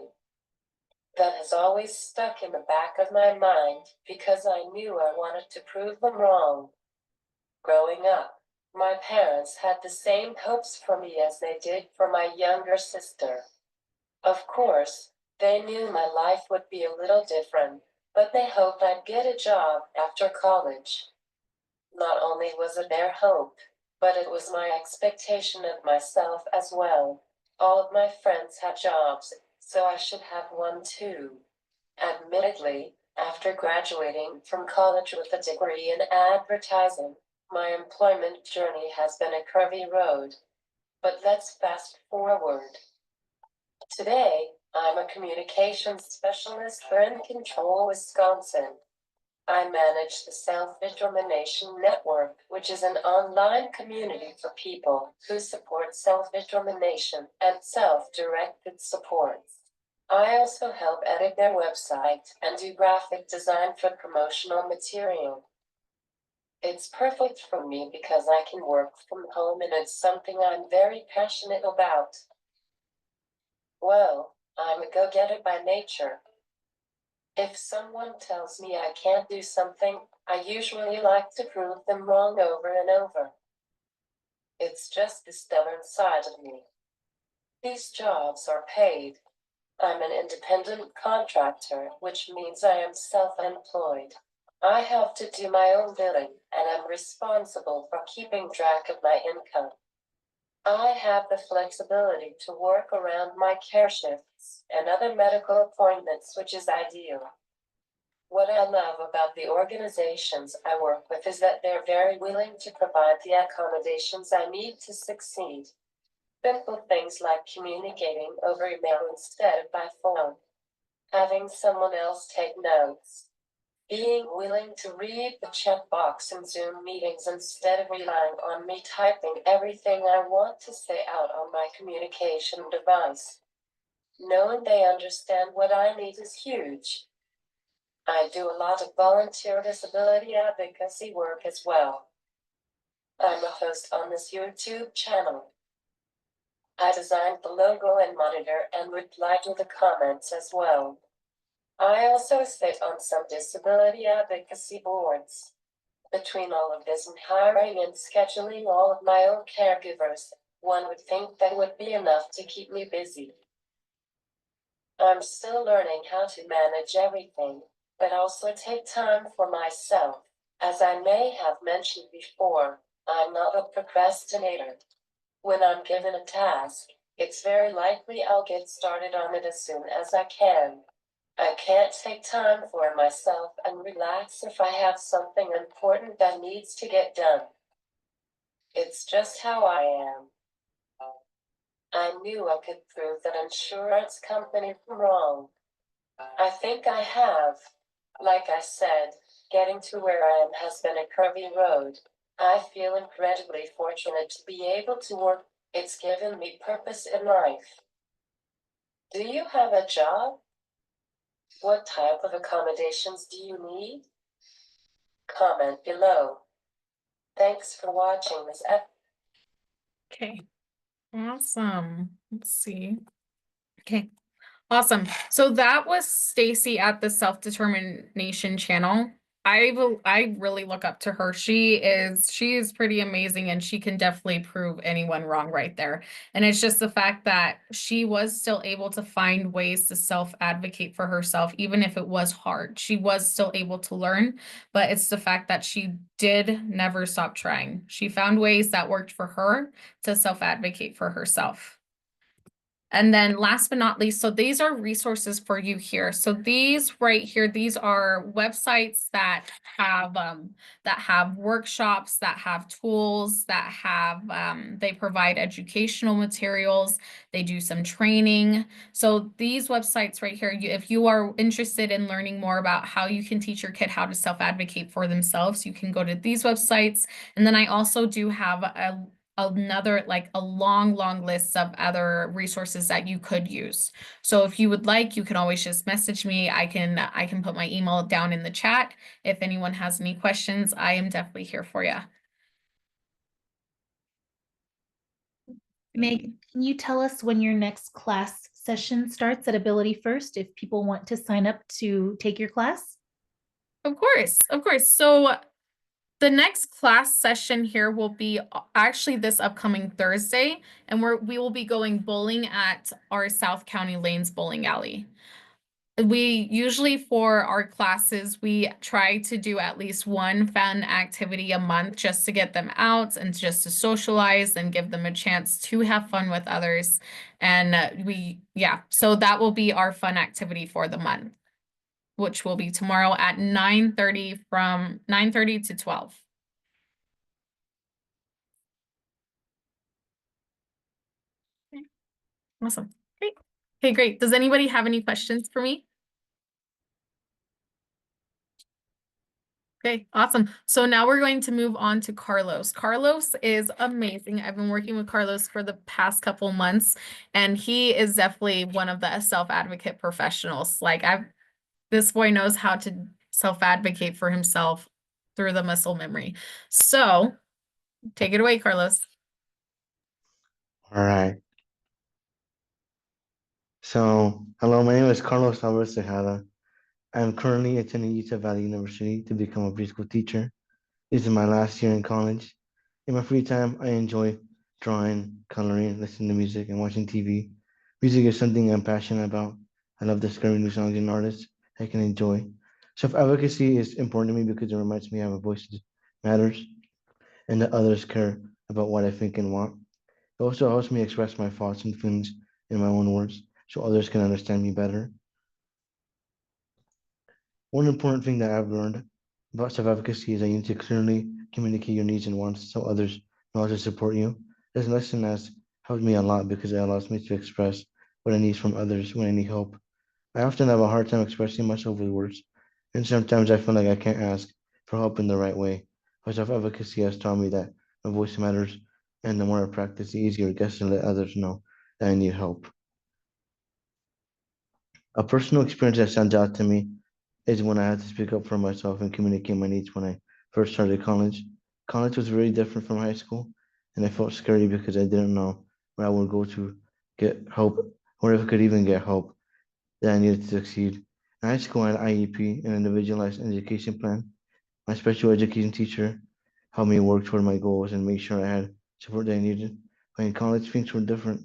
That has always stuck in the back of my mind because I knew I wanted to prove them wrong. Growing up, my parents had the same hopes for me as they did for my younger sister. Of course, they knew my life would be a little different, but they hoped I'd get a job after college. Not only was it their hope, but it was my expectation of myself as well. All of my friends had jobs, so I should have one too. Admittedly, after graduating from college with a degree in advertising, my employment journey has been a curvy road. But let's fast forward. Today, I'm a communications specialist for In Control, Wisconsin. I manage the Self-Determination Network, which is an online community for people who support self-determination and self-directed support. I also help edit their website and do graphic design for promotional material. It's perfect for me because I can work from home and it's something I'm very passionate about. Well, I'm a go-getter by nature. If someone tells me I can't do something, I usually like to prove them wrong over and over. It's just the stubborn side of me. These jobs are paid. I'm an independent contractor, which means I am self-employed. I have to do my own billing, and I'm responsible for keeping track of my income. I have the flexibility to work around my care shifts and other medical appointments, which is ideal. What I love about the organizations I work with is that they're very willing to provide the accommodations I need to succeed. Simple things like communicating over email instead of by phone, having someone else take notes, being willing to read the chat box in Zoom meetings instead of relying on me typing everything I want to say out on my communication device. Knowing they understand what I need is huge. I do a lot of volunteer disability advocacy work as well. I'm a host on this YouTube channel. I designed the logo and monitor and reply to the comments as well. I also sit on some disability advocacy boards. Between all of this and hiring and scheduling all of my own caregivers, one would think that would be enough to keep me busy. I'm still learning how to manage everything, but also take time for myself. As I may have mentioned before, I'm not a procrastinator. When I'm given a task, it's very likely I'll get started on it as soon as I can. I can't take time for myself and relax if I have something important that needs to get done. It's just how I am. I knew I could prove that insurance company wrong. I think I have. Like I said, getting to where I am has been a curvy road. I feel incredibly fortunate to be able to work. It's given me purpose in life. Do you have a job? What type of accommodations do you need? Comment below. Thanks for watching this episode. Okay, awesome. Let's see. Okay, awesome. So that was Stacy at the Self-Determination channel. I really look up to her. She is pretty amazing and she can definitely prove anyone wrong right there. And it's just the fact that she was still able to find ways to self-advocate for herself, even if it was hard. She was still able to learn, but it's the fact that she did never stop trying. She found ways that worked for her to self-advocate for herself. And then last but not least, so these are resources for you here. So these right here, these are websites that have workshops, that have tools, that have they provide educational materials, they do some training. So these websites right here, if you are interested in learning more about how you can teach your kid how to self-advocate for themselves, you can go to these websites. And then I also do have another like a long list of other resources that you could use. So if you would like, you can always just message me. I can put my email down in the chat. If anyone has any questions, I am definitely here for you. Meg, can you tell us when your next class session starts at Ability First if people want to sign up to take your class? Of course, of course. So the next class session here will be actually this upcoming Thursday, and we will be going bowling at our South County Lanes bowling alley. We usually for our classes, we try to do at least one fun activity a month just to get them out and just to socialize and give them a chance to have fun with others. And so that will be our fun activity for the month, which will be tomorrow at 9:30 from 9:30 to 12. Awesome. Great. Okay, great. Does anybody have any questions for me? Okay, awesome. So now we're going to move on to Carlos. Carlos is amazing. I've been working with Carlos for the past couple months, and he is definitely one of the self-advocate professionals. This boy knows how to self-advocate for himself through the muscle memory. So take it away, Carlos. All right. So, hello, my name is Carlos Alvarez Tejada. I am currently attending Utah Valley University to become a preschool teacher. This is my last year in college. In my free time, I enjoy drawing, coloring, listening to music, and watching TV. Music is something I'm passionate about. I love discovering new songs and artists I can enjoy. Self-advocacy is important to me because it reminds me I have a voice that matters and that others care about what I think and want. It also helps me express my thoughts and feelings in my own words so others can understand me better. One important thing that I've learned about self-advocacy is that you need to clearly communicate your needs and wants so others know how to support you. This lesson has helped me a lot because it allows me to express what I need from others when I need help. I often have a hard time expressing myself with words, and sometimes I feel like I can't ask for help in the right way. But self-advocacy has taught me that my voice matters, and the more I practice, the easier it gets to let others know that I need help. A personal experience that stands out to me is when I had to speak up for myself and communicate my needs when I first started college. College was very different from high school, and I felt scary because I didn't know where I would go to get help, or if I could even get help that I needed to succeed. In high school, I had IEP, an individualized education plan. My special education teacher helped me work toward my goals and make sure I had support that I needed. But in college, things were different.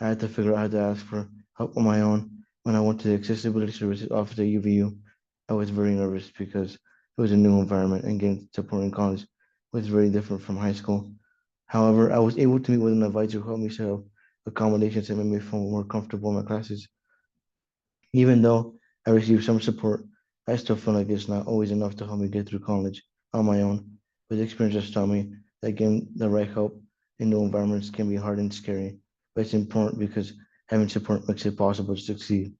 I had to figure out how to ask for help on my own. When I went to the Accessibility Services office at UVU, I was very nervous because it was a new environment and getting support in college was very different from high school. However, I was able to meet with an advisor who helped me set up accommodations that made me feel more comfortable in my classes. Even though I received some support, I still feel like it's not always enough to help me get through college on my own. But the experience has taught me that getting the right help in new environments can be hard and scary, but it's important because having support makes it possible to succeed.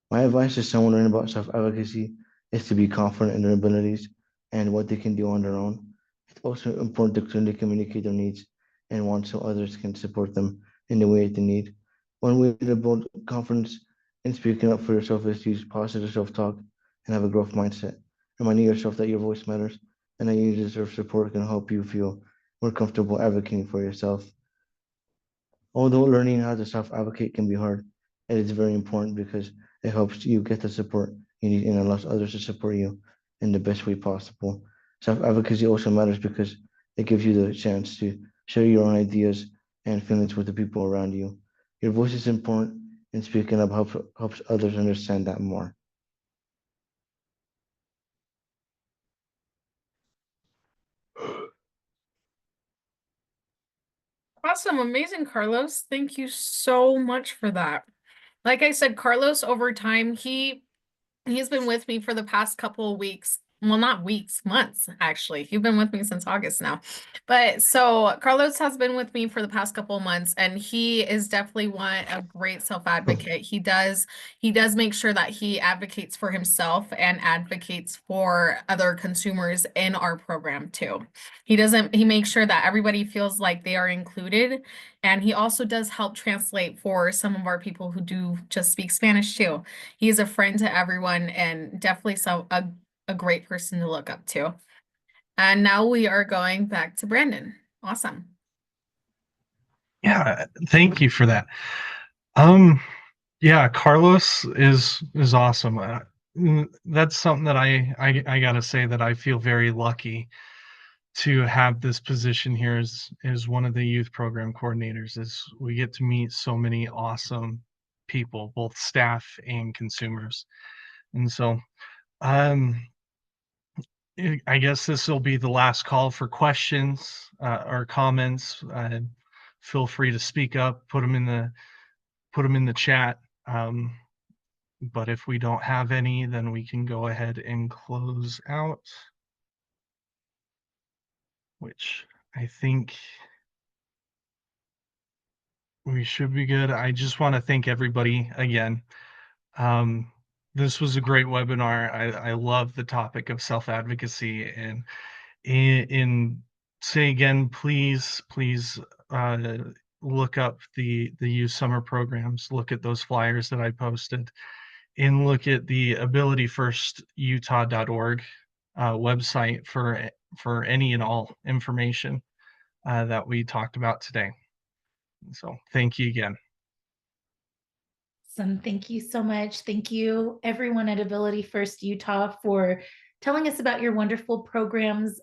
My advice to someone learning about self-advocacy is to be confident in their abilities and what they can do on their own. It's also important to clearly communicate their needs and wants so others can support them in the way they need. One way to build confidence in speaking up for yourself is to use positive self-talk and have a growth mindset. Reminding yourself that your voice matters and that you deserve support can help you feel more comfortable advocating for yourself. Although learning how to self-advocate can be hard, it is very important because it helps you get the support you need and allows others to support you in the best way possible. Self-advocacy also matters because it gives you the chance to share your own ideas and feelings with the people around you. Your voice is important, and speaking up helps others understand that more. Awesome, amazing, Carlos. Thank you so much for that. Like I said, Carlos, over time, he's been with me for the past couple of weeks. Well, not weeks, months, actually. You've been with me since August now. But so Carlos has been with me for the past couple of months, and he is definitely a great self-advocate. He does make sure that he advocates for himself and advocates for other consumers in our program too. He makes sure that everybody feels like they are included. And he also does help translate for some of our people who do just speak Spanish too. He is a friend to everyone and definitely a great person to look up to. And now we are going back to Brandon. Awesome. Yeah, thank you for that. Yeah, Carlos is awesome. That's something that I gotta say that I feel very lucky to have this position here as one of the youth program coordinators. Is we get to meet so many awesome people, both staff and consumers, and so um, I guess this will be the last call for questions or comments. Feel free to speak up, put them in the chat. But if we don't have any, then we can go ahead and close out, which I think we should be good. I just want to thank everybody again. This was a great webinar. I love the topic of self-advocacy, and say again, please look up the youth summer programs, look at those flyers that I posted, and look at the abilityfirstutah.org website for any and all information that we talked about today. So thank you again. Awesome. Thank you so much. Thank you, everyone at Ability First Utah, for telling us about your wonderful programs.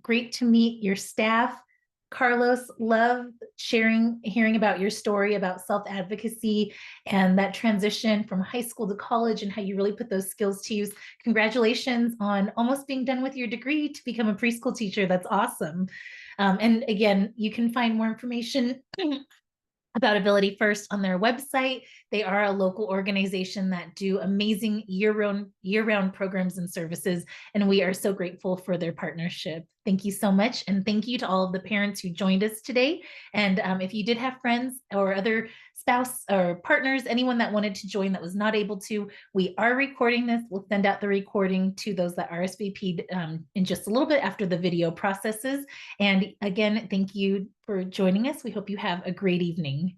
Great to meet your staff. Carlos, love hearing about your story about self-advocacy and that transition from high school to college and how you really put those skills to use. Congratulations on almost being done with your degree to become a preschool teacher. That's awesome. And again, you can find more information about Ability First on their website. They are a local organization that do amazing year-round programs and services, and we are so grateful for their partnership. Thank you so much, and thank you to all of the parents who joined us today. And if you did have friends or other spouse or partners, anyone that wanted to join that was not able to, we are recording this. We'll send out the recording to those that RSVP'd in just a little bit after the video processes. And again, thank you for joining us. We hope you have a great evening.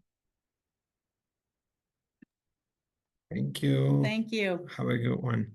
Thank you. Thank you. Have a good one.